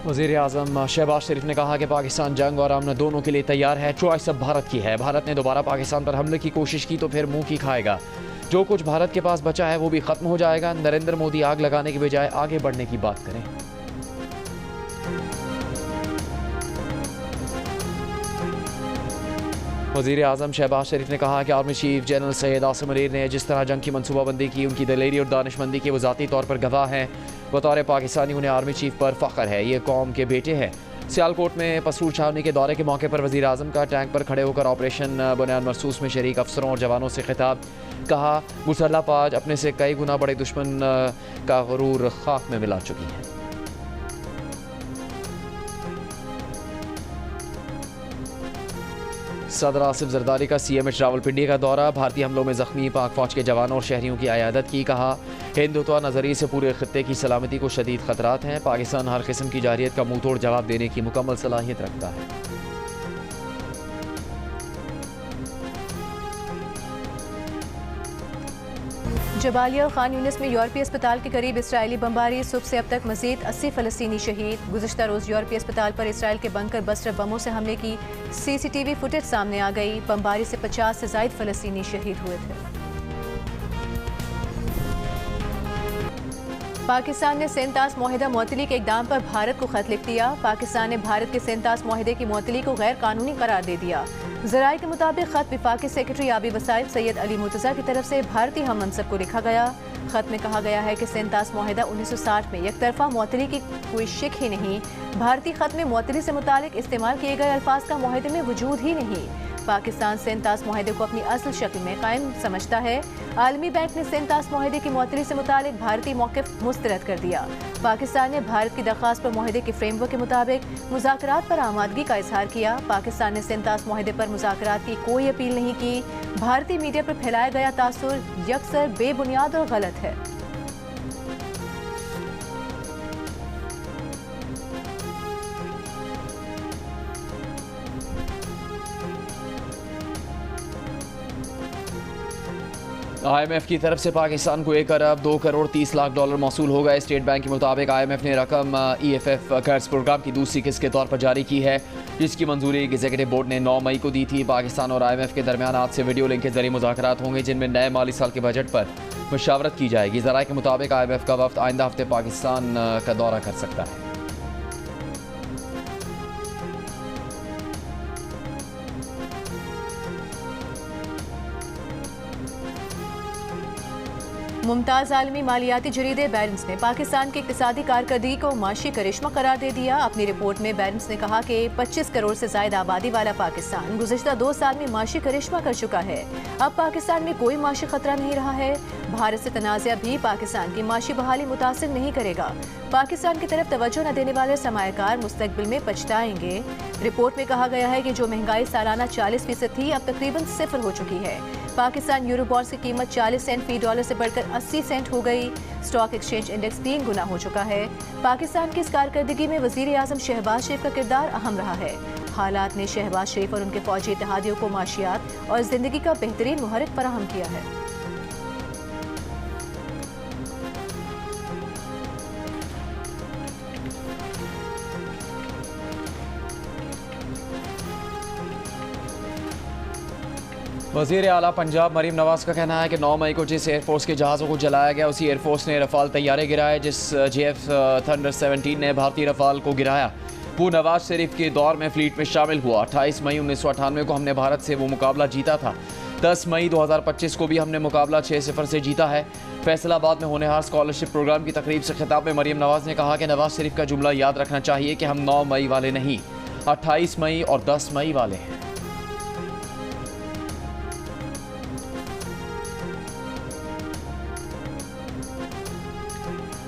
वज़ीर आज़म शहबाज शरीफ ने कहा कि पाकिस्तान जंग और अमन दोनों के लिए तैयार है। चॉइस अब भारत की है। भारत ने दोबारा पाकिस्तान पर हमले की कोशिश की तो फिर मुंह की खाएगा। जो कुछ भारत के पास बचा है वो भी ख़त्म हो जाएगा। नरेंद्र मोदी आग लगाने की बजाय आगे बढ़ने की बात करें। वज़ीर आज़म शहबाज शरीफ ने कहा कि army chief general Syed Asim Munir ने जिस तरह जंग की मनसूबाबंदी की, उनकी दलेरी और दानिशमंदी के वो ज़ाती तौर पर गवाह हैं। बतौर पाकिस्तानी उन्हें आर्मी चीफ पर फ़ख्र है। ये कौम के बेटे हैं। सियालकोट में पसरूर छावनी के दौरे के मौके पर वज़ीर आज़म का टैंक पर खड़े होकर ऑपरेशन बुनियाद मरसूस में शरीक अफसरों और जवानों से खिताब। कहा, मुसल्लह फौज अपने से कई गुना बड़े दुश्मन का गुरूर खाक में मिला चुकी है। सदर आसिफ जरदारी का CMH रावलपिंडी का दौरा। भारतीय हमलों में जख्मी पाक फौज के जवानों और शहरियों की अयादत की। कहा, हिंदुत्व नजरिए से पूरे खत्ते की सलामती को शदीद खतरात हैं। पाकिस्तान हर किस्म की जारियत का मुंह तोड़ जवाब देने की मुकम्मल सलाहियत रखता है। जबालिया और खान यूनिस में यूरोपीय अस्पताल के करीब इसराइली बमबारी। सुबह से अब तक मजीद 80 फ़लस्तीनी शहीद। गुज़िश्ता रोज़ यूरोपीय अस्पताल पर इसराइल के बंकर बस्टर बमों से हमले की CCTV फुटेज सामने आ गई। बमबारी से 50 से ज़ायद फ़लस्तीनी शहीद हुए थे। पाकिस्तान ने सेंतास मुआहिदा मुअत्तली के इक़दाम पर भारत को खत लिख दिया। पाकिस्तान ने भारत के सेंतास मुआहिदे की मुअत्तली को गैर कानूनी करार दे दिया। ज़राए के मुताबिक खत विफाकी सेक्रेटरी आबी वसाइल सैयद अली मुर्तज़ा की तरफ से भारतीय हम मनसब को लिखा गया। खत में कहा गया है कि सेंतास मुआहिदा 1960 में एक तरफा मुअत्तली की कोई शिक ही नहीं। भारतीय खत में मुअत्तली से मुतालिक इस्तेमाल किए गए अल्फाज का मुआहिदे में वजूद ही नहीं। पाकिस्तान सेंतास मुआहिदे को अपनी असल शक्ल में कायम समझता है। आलमी बैंक ने सेंतास मुआहिदे की मुअत्तली से मुतालिक भारतीय मौक़िफ़ मुस्तरद कर दिया। पाकिस्तान ने भारत की दरख्वास्त पर मुआहिदे के फ्रेमवर्क के मुताबिक मुज़ाकरात पर आमादगी का इजहार किया। पाकिस्तान ने सेंतास मुआहिदे पर मुज़ाकरात की कोई अपील नहीं की। भारतीय मीडिया पर फैलाया गया तासुर यकसर बेबुनियाद और गलत है। IMF की तरफ से पाकिस्तान को 1 अरब 2 करोड़ 30 लाख डॉलर मौसूल हो गए। स्टेट बैंक के मुताबिक IMF ने रकम EFF कर्ज प्रोग्राम की दूसरी किस्त के तौर पर जारी की है, जिसकी मंजूरी एग्जीक्यूटिव बोर्ड ने 9 मई को दी थी। पाकिस्तान और IMF के दरमियान आज से वीडियो लिंक के जरिए मुज़ाकरात होंगे, जिनमें नए माली साल के बजट पर मशावरत की जाएगी। ज़राए के मुताबिक IMF का वफ्द आइंदा हफ्ते पाकिस्तान का दौरा कर सकता है। मुमताज़ आलमी मालियाती जरीदे बैरेंस ने पाकिस्तान की इक़्तिसादी कारकर्दगी को माशी करिश्मा करार दे दिया। अपनी रिपोर्ट में बैरेंस ने कहा कि 25 करोड़ से ज़ायद आबादी वाला पाकिस्तान गुज़िश्ता 2 साल में माशी करिश्मा कर चुका है। अब पाकिस्तान में कोई माशी खतरा नहीं रहा है। भारत से तनाज़ा भी पाकिस्तान की माशी बहाली मुतासिर नहीं करेगा। पाकिस्तान की तरफ तवज्जो न देने वाले सरमायाकार मुस्तकबिल में पछताएंगे। रिपोर्ट में कहा गया है कि जो महंगाई सालाना 40% थी, अब तकरीबन 0 हो चुकी है। पाकिस्तान यूरो बॉन्ड्स की कीमत 40 सेंट फी डॉलर से बढ़कर 80 सेंट हो गई। स्टॉक एक्सचेंज इंडेक्स 3 गुना हो चुका है। पाकिस्तान की इस कारकर्दगी में वज़ीर आज़म शहबाज शरीफ का किरदार अहम रहा है। हालात ने शहबाज शरीफ और उनके फौजी इत्तेहादियों को माशियात और जिंदगी का बेहतरीन मुहर्रिक फराहम किया है। वज़ीर आला पंजाब मरीम नवाज़ का कहना है कि 9 मई को जिस एयरफोर्स के जहाज़ों को जलाया गया, उसी एयरफोर्स ने रफ़ाल तैयारे गिराए। जिस JF थंडर 17 ने भारतीय रफ़ाल को गिराया, वो नवाज शरीफ के दौर में फ्लीट में शामिल हुआ। 28 मई 1998 को हमने भारत से वो मुकाबला जीता था। 10 मई 2025 को भी हमने मुकाबला 6-0 से जीता है। फैसलाबाद में होनहार स्कॉलरशिप प्रोग्राम की तकरीब से खिताब में मरीम नवाज़ ने कहा कि नवाज शरीफ का जुमला याद रखना चाहिए कि हम 9 मई वाले नहीं, 28 मई और 10 मई वाले हैं।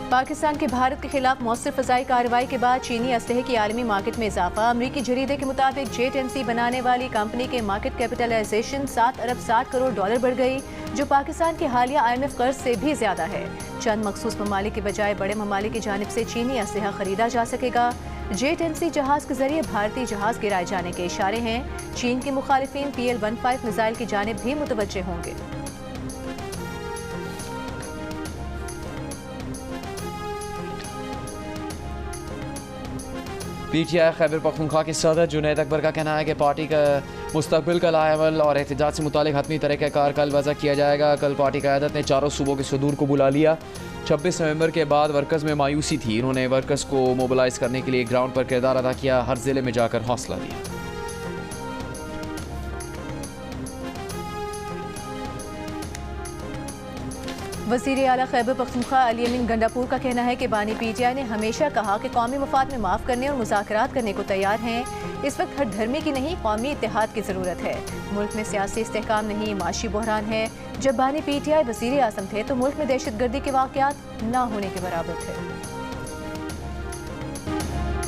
पाकिस्तान की भारत के खिलाफ मौसर फ़ज़ाई कार्रवाई के बाद चीनी असलहे की आलमी मार्केट में इजाफा। अमरीकी जरीदे के मुताबिक JTNC बनाने वाली कंपनी के मार्केट कैपिटलाइजेशन 7 अरब 60 करोड़ डॉलर बढ़ गई, जो पाकिस्तान के हालिया IMF कर्ज से भी ज्यादा है। चंद मखसूस ममालिक के बजाय बड़े ममालिक की जानिब से चीनी असलहा खरीदा जा सकेगा। JTNC जहाज के जरिए भारतीय जहाज गिराए जाने के इशारे हैं। चीन के मुखालिफिन PL-15 मिसाइल की जानिब भी मुतवज्जे होंगे। PTI खैबर पख्तूनख्वा के सदर जुनैद अकबर का कहना है कि पार्टी का मुस्तकबिल का लाएमल और एहतजाज से मुतालिक हतमी तरीक़ाकार कल वज़ा किया जाएगा। कल पार्टी क़यादत ने चारों सूबों के सदूर को बुला लिया। 26 नवंबर के बाद वर्कर्स में मायूसी थी। इन्होंने वर्कर्स को मोबिलाइज करने के लिए ग्राउंड पर किरदार अदा किया, हर ज़िले में जाकर हौसला दिया। वज़ीर आला खैबर पख्तूनख्वा अली अमीन गंडापुर का कहना है कि बानी PTI ने हमेशा कहा कि कौमी मफाद में माफ़ करने और मुज़ाकरात करने को तैयार हैं। इस वक्त हर धर्मी की नहीं कौमी इत्तेहाद की ज़रूरत है। मुल्क में सियासी इस्तेहकाम नहीं, माशी बहरान है। जब बानी PTI वज़ीर आज़म थे तो मुल्क में दहशतगर्दी के वाक़यात ना होने के बराबर थे।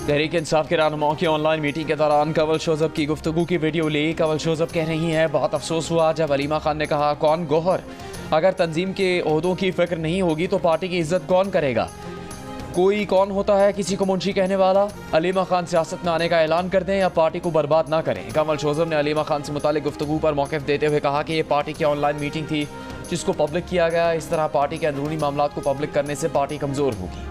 तहरीक इंसाफ के रहनुमाओं की ऑनलाइन मीटिंग के दौरान कंवल शोज़ब की गुफ्तगू की वीडियो ली। कंवल शोज़ब कह रही हैं, बहुत अफसोस हुआ जब अलीमा खान ने कहा कौन गौहर, अगर तंजीम के ओहदों की फिक्र नहीं होगी तो पार्टी की इज्जत कौन करेगा। कोई कौन होता है किसी को मुंशी कहने वाला। अलीमा खान सियासत में आने का ऐलान कर दें या पार्टी को बर्बाद ना करें। कंवल शोज़ब ने अलीमा खान से मुतालिक गुफ्तगू पर मौक़िफ़ देते हुए कहा कि ये पार्टी की ऑनलाइन मीटिंग थी जिसको पब्लिक किया गया। इस तरह पार्टी के अंदरूनी मामलात को पब्लिक करने से पार्टी कमज़ोर होगी।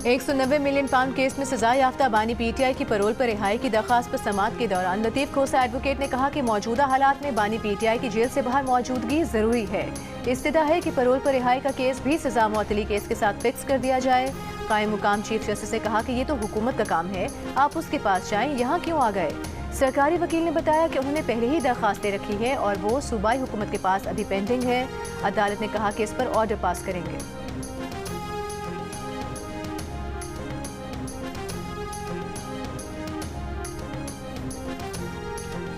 £190 मिलियन केस में सजा याफ्ता बानी PTI की परोल पर रिहाई की दरख्वास्त पर समाअत के दौरान लतीफ़ खोसा एडवोकेट ने कहा कि मौजूदा हालात में बानी PTI की जेल से बाहर मौजूदगी जरूरी है। इस्तदा है कि परोल पर रिहाई का केस भी सजा मुअत्तली केस के साथ फिक्स कर दिया जाए। कायम मुकाम चीफ जस्टिस ने कहा कि ये तो हुकूमत का काम है, आप उसके पास जाएं, यहाँ क्यों आ गए। सरकारी वकील ने बताया कि उन्होंने पहले ही दरख्वास्त दे रखी है और वो सूबाई हुकूमत के पास अभी पेंडिंग है। अदालत ने कहा कि इस पर ऑर्डर पास करेंगे।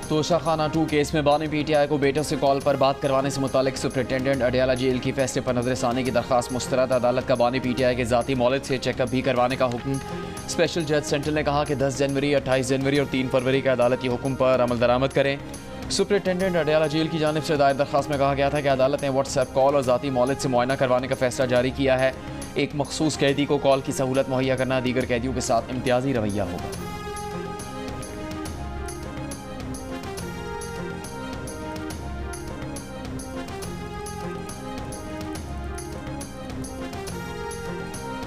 तोशाखाना 2 केस में बानी PTI को बेटों से कॉल पर बात करवाने से मुतालिक सुपरिटेंडेंट अडियाला जेल की फैसले पर नजरसानी की दरख्वास्त मुस्तरद। अदालत का बानी PTI के ज़ाती मौलिद से चेकअप भी करवाने का हुक्म। स्पेशल जज सेंट्रल ने कहा कि 10 जनवरी, 28 जनवरी और 3 फरवरी के अदालती हुक्म पर अमल दरामद करें। सुपरिटेंडेंट अडियाला जेल की जानिब से दायर दरख्वास्त में कहा गया था कि अदालत ने व्हाट्सएप कॉल और ज़ाती मौलिद से मुआयना करवाने का फैसला जारी किया है। एक मखसूस कैदी को कॉल की सहूलत मुहैया करना दीगर कैदियों के साथ इम्तियाजी रवैया होगा।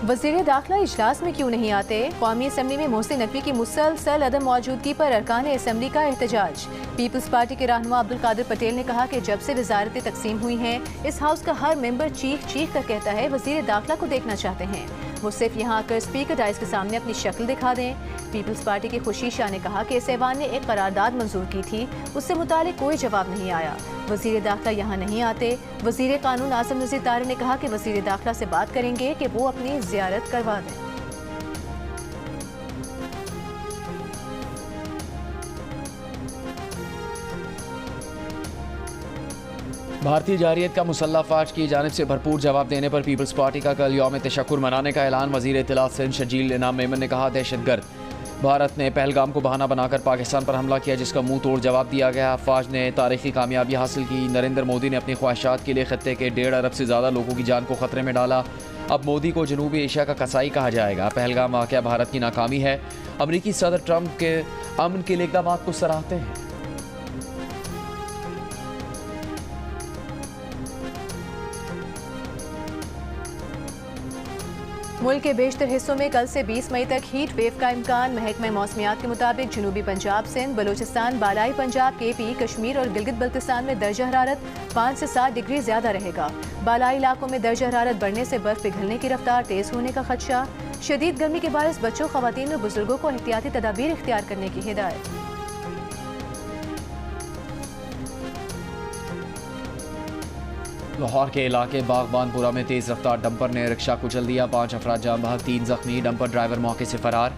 वज़ीर दाखिला इजलास में क्यों नहीं आते। कौमी असम्बली में मोहसिन नकवी की मुसलसल अदम मौजूदगी पर अरकान असम्बली का एहतजाज। पीपल्स पार्टी के रहनुमा अब्दुल कादिर पटेल ने कहा कि जब से वजारतें तकसीम हुई हैं, इस हाउस का हर मेंबर चीख चीख कर कहता है वज़ीर दाखिला को देखना चाहते हैं। वो सिर्फ यहाँ आकर स्पीकर डाइस के सामने अपनी शक्ल दिखा दें। पीपल्स पार्टी के खुशी शाह ने कहा कि इस ऐवान ने एक करारदाद मंजूर की थी, उससे मुतालिक कोई जवाब नहीं आया। वज़ीर दाखिला यहाँ नहीं आते। वज़ीर कानून आसिम नज़ीर तारी ने कहा कि वज़ीर दाखिला से बात करेंगे कि वो अपनी ज़ियारत करवा दें। भारतीय जारियत का मुसल्लह फ़ौज की जानिब से भरपूर जवाब देने पर पीपल्स पार्टी का कल यौम तशक्कुर मनाने का ऐलान। वज़ीर इत्तलात सिंध शजील इनाम मेमन ने कहा, दहशतगर्द भारत ने पहलगाम को बहाना बनाकर पाकिस्तान पर हमला किया जिसका मुंह तोड़ जवाब दिया गया। फ़ौज ने तारीखी कामयाबी हासिल की। नरेंद्र मोदी ने अपनी ख्वाहिशात के लिए खत्ते के 1.5 अरब से ज़्यादा लोगों की जान को खतरे में डाला। अब मोदी को जनूबी एशिया का कसाई कहा जाएगा। पहलगाम वाक़या भारत की नाकामी है। अमरीकी सदर ट्रंप के अमन के लिए इक़दाम को सराहते हैं। मुल्क के बेशतर हिस्सों में कल से 20 मई तक हीट वेव का इम्कान। महकमा मौसमियात के मुताबिक जनूबी पंजाब, सिंध, बलूचिस्तान, बालाई पंजाब, KP, कश्मीर और गिलगित बल्तिस्तान में दर्जा हरारत 5 से 7 डिग्री ज़्यादा रहेगा। बालाई इलाकों में दर्जा हरारत बढ़ने से बर्फ पिघलने की रफ्तार तेज़ होने का खदशा। शदीद गर्मी के बायस बच्चों, ख़वातीन और बुजुर्गों को एहतियाती तदाबीर इख्तियार करने की हिदायत। लाहौर के इलाके बागबानपुरा में तेज़ रफ्तार डंपर ने रिक्शा कुचल दिया। 5 अफराद जान बहक, 3 जख्मी। डंपर ड्राइवर मौके से फरार।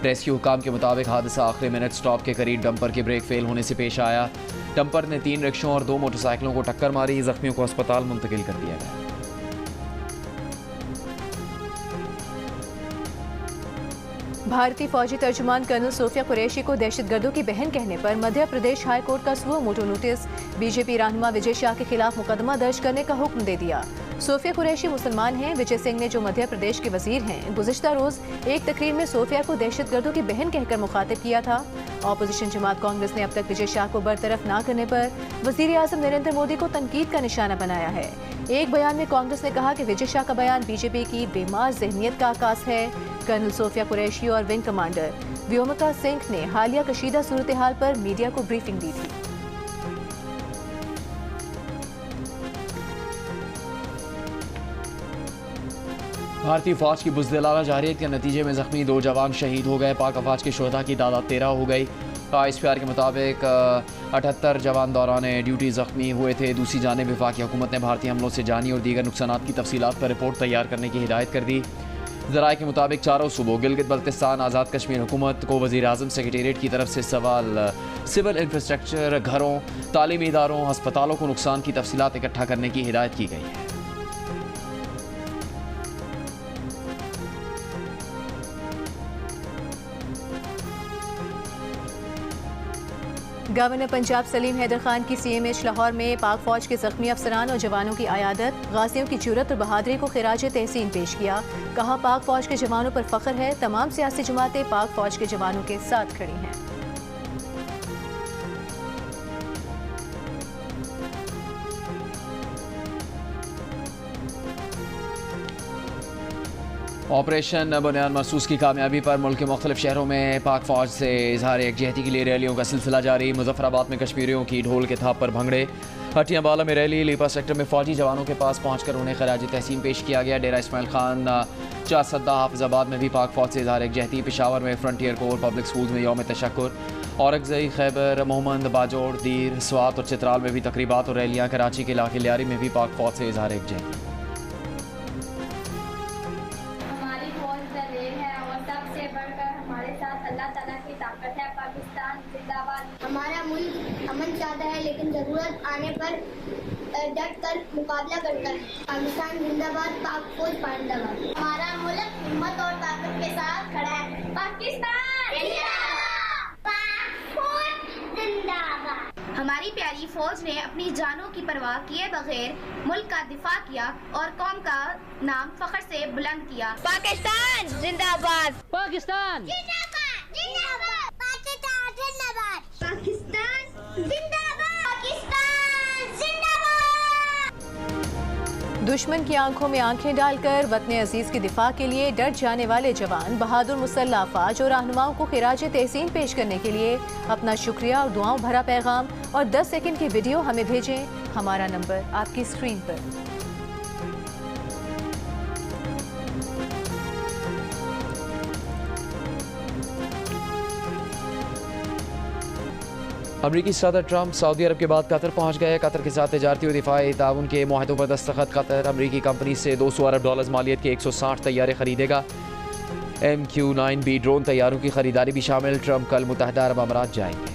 रेस्क्यू हुकाम के मुताबिक हादसा आखिरी मिनट स्टॉप के करीब डंपर के ब्रेक फेल होने से पेश आया। डंपर ने 3 रिक्शों और 2 मोटरसाइकिलों को टक्कर मारी। जख्मियों को अस्पताल मुंतकिल कर दिया गया। भारतीय फौजी तर्जुमान कर्नल सोफिया कुरैशी को दहशतगर्दों की बहन कहने पर मध्य प्रदेश हाई कोर्ट का सुओ मोटो नोटिस। बीजेपी रहनुमा विजय शाह के खिलाफ मुकदमा दर्ज करने का हुक्म दे दिया। सोफिया कुरैशी मुसलमान हैं। विजय सिंह ने, जो मध्य प्रदेश के वजीर हैं, गुज़िश्ता रोज एक तकरीर में सोफिया को दहशतगर्दों की बहन कहकर मुखातिब किया था। ऑपोजिशन जमात कांग्रेस ने अब तक विजय शाह को बरतरफ न करने पर वजीर आज़म नरेंद्र मोदी को तनकीद का निशाना बनाया है। एक बयान में कांग्रेस ने कहा कि विजय शाह का बयान बीजेपी की बेमार ज़हनियत का आकाश है। कर्नल सोफिया कुरैशी और विंग कमांडर व्योमिका सिंह ने हालिया कशीदा सूरत हाल पर मीडिया को ब्रीफिंग दी थी। भारतीय फौज की बुज़दिलाना जारियत के नतीजे में जख्मी 2 जवान शहीद हो गए। पाक अफवाज के शोहदा की तादाद 13 हो गई। ISPR के मुताबिक 78 जवान दौरान ड्यूटी जख्मी हुए थे। दूसरी जानिब वफाकी हुकूमत ने भारतीय हमलों से जानी और दीगर नुकसानात की तफसीलात पर रिपोर्ट तैयार करने की हिदायत कर दी। ज़राए के मुताबिक चारों सूबों गिलगित बल्तिस्तान आज़ाद कश्मीर हुकूमत को वज़ीर आज़म सेक्रेटेरिएट की तरफ से सवाल सिविल इंफ्रास्ट्रक्चर, घरों, तालीमी इदारों, हस्पतालों को नुकसान की तफसीलात इकट्ठा करने की हिदायत की गई है। गवर्नर पंजाब सलीम हैदर खान की CMH लाहौर में पाक फौज के जख्मी अफसरान और जवानों की आयादत, गाजियों की जुर्रत और बहादुरी को खिराज तहसीन पेश किया। कहा, पाक फौज के जवानों पर फख्र है। तमाम सियासी जमातें पाक फौज के जवानों के साथ खड़ी हैं। ऑपरेशन बुनियाद मखसूस की कामयाबी पर मुल्क के मुख्तलिफ शहरों में पाक फौज से इजहार यकजहती के लिए रैलियों का सिलसिला जारी। मुजफ्फराबाद में कश्मीरियों की ढोल के थाप पर भंगड़े। हटियाबाला में रैली। लीपा सेक्टर में फौजी जवानों के पास पहुंचकर उन्हें खराज तहसीन पेश किया गया। डेरा इस्माइल खान, चासद्दा, हाफिजाबाद में भी पाक फौज से इजहार यकजहती। पेशावर में फ्रंटियर कोर पब्लिक स्कूल में यौम तशक्कुर। औरंगज़ई, खैबर, मोहम्मद, बाजोड़, दीर, स्वात और चित्राल में भी तकरीबात और रैलियाँ। कराची के इलाके लियारी में भी पाक फौज से इजहार यकजहती। हमारा मुल्क अमन चाहता है, लेकिन जरूरत आने पर डट कर मुकाबला करता है। पाकिस्तान जिंदाबाद, पाक फौज जिंदाबाद। हमारा मुल्क हिम्मत और ताकत के साथ खड़ा है। पाकिस्तान जिंदाबाद, पाक फौज जिंदाबाद। हमारी प्यारी फौज ने अपनी जानों की परवाह किए बगैर मुल्क का दिफा किया और कौम का नाम फख्र से बुलंद किया। पाकिस्तान जिंदाबाद, पाकिस्तान जिंदाबाद, जिंदाबाद, पाकिस्तान जिंदाबाद, पाकिस्तान जिंदाबाद, पाकिस्तान जिंदाबाद। दुश्मन की आंखों में आंखें डालकर वतन अजीज के दिफा के लिए डट जाने वाले जवान, बहादुर मुसल्लह अफवाज और रहनुमाओं को खिराज तहसीन पेश करने के लिए अपना शुक्रिया और दुआओं भरा पैगाम और 10 सेकंड की वीडियो हमें भेजें। हमारा नंबर आपकी स्क्रीन पर। अमरीकी सदर ट्रंप सऊदी अरब के बाद कतर पहुंच गए। कतर के साथ तजारती और दिफाई ताउन के मुआहदों पर दस्तखत। कतर अमरीकी कंपनी से $200 अरब मालियत के 160 तैयारे खरीदेगा। MQ-9B ड्रोन तैयारों की खरीदारी भी शामिल। ट्रंप कल मुत्तहदा अरब अमारात जाएंगे।